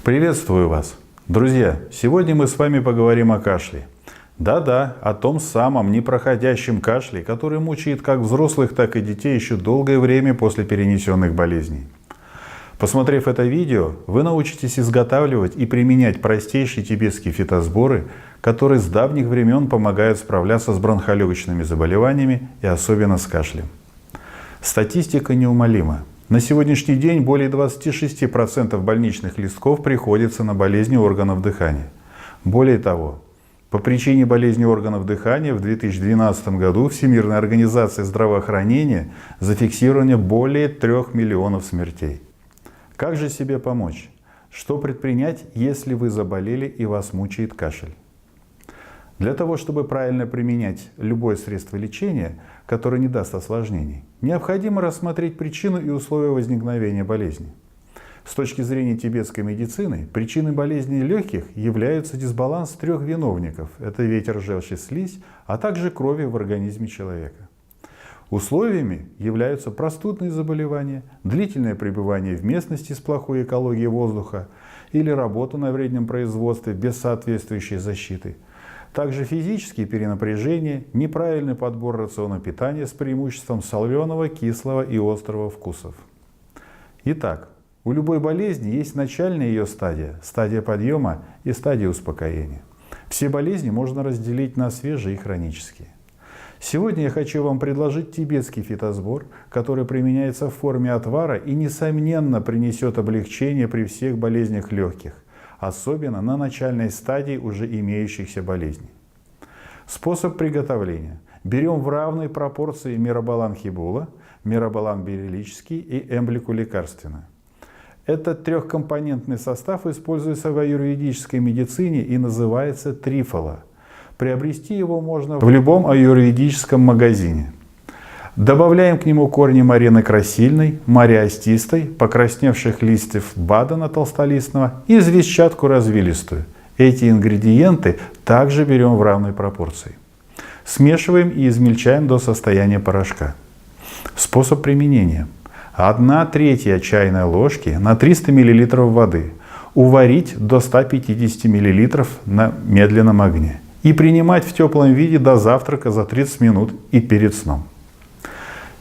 Приветствую вас! Друзья, сегодня мы с вами поговорим о кашле. Да-да, о том самом непроходящем кашле, который мучает как взрослых, так и детей еще долгое время после перенесенных болезней. Посмотрев это видео, вы научитесь изготавливать и применять простейшие тибетские фитосборы, которые с давних времен помогают справляться с бронхолегочными заболеваниями и особенно с кашлем. Статистика неумолима. На сегодняшний день более 26% больничных листков приходится на болезни органов дыхания. Более того, по причине болезни органов дыхания в 2012 году Всемирная организация здравоохранения зафиксировала более 3 миллионов смертей. Как же себе помочь? Что предпринять, если вы заболели и вас мучает кашель? Для того, чтобы правильно применять любое средство лечения, которое не даст осложнений, необходимо рассмотреть причину и условия возникновения болезни. С точки зрения тибетской медицины, причиной болезни легких является дисбаланс 3 виновников. Это ветер, желчь и слизь, а также крови в организме человека. Условиями являются простудные заболевания, длительное пребывание в местности с плохой экологией воздуха или работа на вредном производстве без соответствующей защиты. Также физические перенапряжения, неправильный подбор рациона питания с преимуществом соленого, кислого и острого вкусов. Итак, у любой болезни есть начальная ее стадия, стадия подъема и стадия успокоения. Все болезни можно разделить на свежие и хронические. Сегодня я хочу вам предложить тибетский фитосбор, который применяется в форме отвара и, несомненно, принесет облегчение при всех болезнях легких, особенно на начальной стадии уже имеющихся болезней. Способ приготовления. Берем в равной пропорции мирабалан хибула, мирабалан бериллический и эмблику лекарственную. Этот трехкомпонентный состав используется в аюрведической медицине и называется трифола. Приобрести его можно в любом аюрведическом магазине. Добавляем к нему корни марены красильной, мариостистой, покрасневших листьев бадана толстолистного и звездчатку развилистую. Эти ингредиенты также берем в равной пропорции. Смешиваем и измельчаем до состояния порошка. Способ применения. 1/3 чайной ложки на 300 мл воды. Уварить до 150 мл на медленном огне. И принимать в теплом виде до завтрака за 30 минут и перед сном.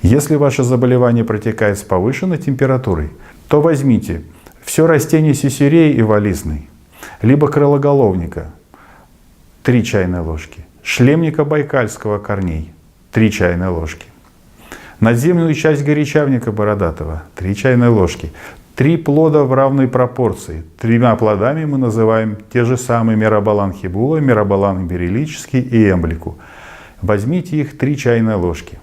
Если ваше заболевание протекает с повышенной температурой, то возьмите все растение сесюреи и вализной, либо крылоголовника 3 чайные ложки, шлемника байкальского корней 3 чайные ложки, надземную часть горячавника бородатого 3 чайные ложки, 3 плода в равной пропорции. 3 плодами мы называем те же самые мирабалан хибула, мирабалан бериллический и эмблику. Возьмите их 3 чайные ложки.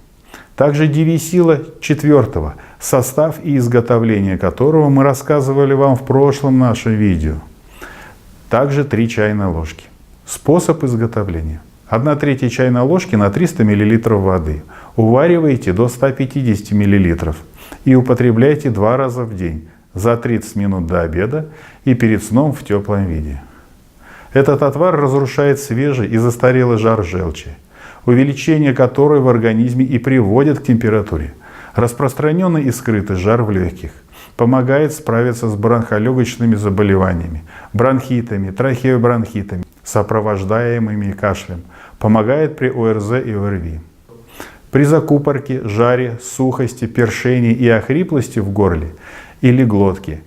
Также дивисила 4, состав и изготовление которого мы рассказывали вам в прошлом нашем видео. Также 3 чайные ложки. Способ изготовления. 1/3 чайной ложки на 300 мл воды. Уваривайте до 150 мл и употребляйте 2 раза в день, за 30 минут до обеда и перед сном в теплом виде. Этот отвар разрушает свежий и застарелый жар желчи, увеличение которой в организме и приводит к температуре, распространенный и скрытый жар в легких, помогает справиться с бронхолегочными заболеваниями, бронхитами, трахеобронхитами, сопровождаемыми кашлем, помогает при ОРЗ и ОРВИ. При закупорке, жаре, сухости, першении и охриплости в горле или глотке,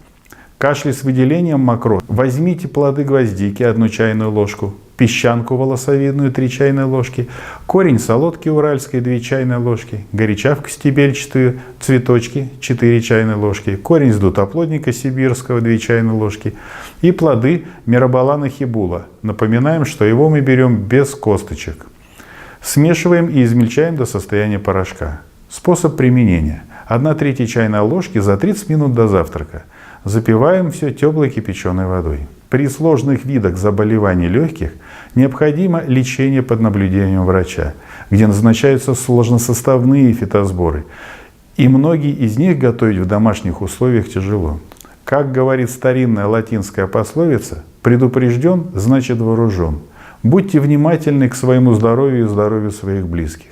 кашле с выделением мокроты, возьмите плоды гвоздики 1 чайную ложку, песчанку волосовидную 3 чайные ложки, корень солодки уральской 2 чайные ложки, горячавку стебельчатую, цветочки 4 чайные ложки, корень сдутоплодника сибирского 2 чайные ложки и плоды мирабалана хибула. Напоминаем, что его мы берем без косточек. Смешиваем и измельчаем до состояния порошка. Способ применения. 1/3 чайной ложки за 30 минут до завтрака. Запиваем все теплой кипяченой водой. При сложных видах заболеваний легких необходимо лечение под наблюдением врача, где назначаются сложносоставные фитосборы. И многие из них готовить в домашних условиях тяжело. Как говорит старинная латинская пословица, предупрежден, значит вооружен. Будьте внимательны к своему здоровью и здоровью своих близких.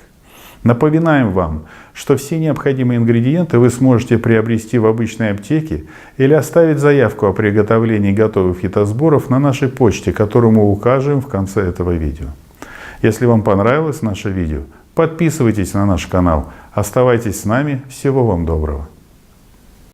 Напоминаем вам, что все необходимые ингредиенты вы сможете приобрести в обычной аптеке или оставить заявку о приготовлении готовых фитосборов на нашей почте, которую мы укажем в конце этого видео. Если вам понравилось наше видео, подписывайтесь на наш канал. Оставайтесь с нами. Всего вам доброго.